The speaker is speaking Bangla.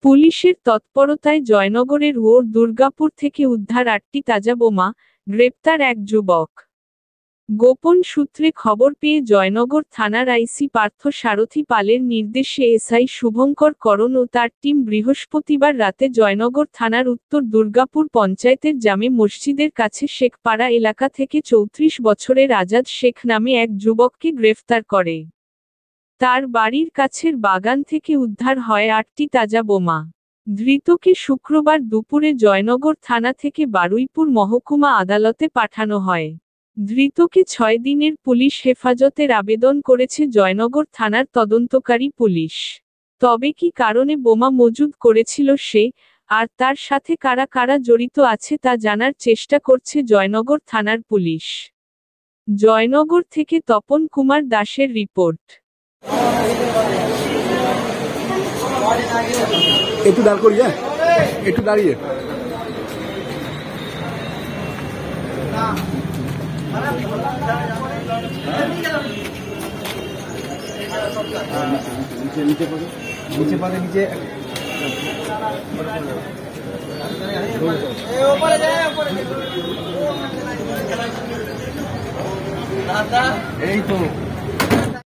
পুলিশের তৎপরতায় জয়নগরের ওর দুর্গাপুর থেকে উদ্ধার 8টি তাজা বোমা, গ্রেপ্তার এক যুবক। গোপন সূত্রে খবর পেয়ে জয়নগর থানার আইসি পার্থ সারথী পালের নির্দেশে এসআই শুভঙ্কর করণ ও তার টিম বৃহস্পতিবার রাতে জয়নগর থানার উত্তর দুর্গাপুর পঞ্চায়েতের জামে মসজিদের কাছে শেখপাড়া এলাকা থেকে 34 বছরের আজাদ শেখ নামে এক যুবককে গ্রেফতার করে। তার বাড়ির কাছের বাগান থেকে উদ্ধার হয় 8টি তাজা বোমা। ধৃতকে শুক্রবার দুপুরে জয়নগর থানা থেকে বারুইপুর মহকুমা আদালতে পাঠানো হয়। ধৃতকে 6 দিনের পুলিশ হেফাজতের আবেদন করেছে জয়নগর থানার তদন্তকারী পুলিশ। তবে কী কারণে বোমা মজুদ করেছিল সে, আর তার সাথে কারা কারা জড়িত আছে তা জানার চেষ্টা করছে জয়নগর থানার পুলিশ। জয়নগর থেকে তপন কুমার দাসের রিপোর্ট। একটু দাঁড় করি, একটু দাঁড়িয়ে নিচে পারে নিচে এই তো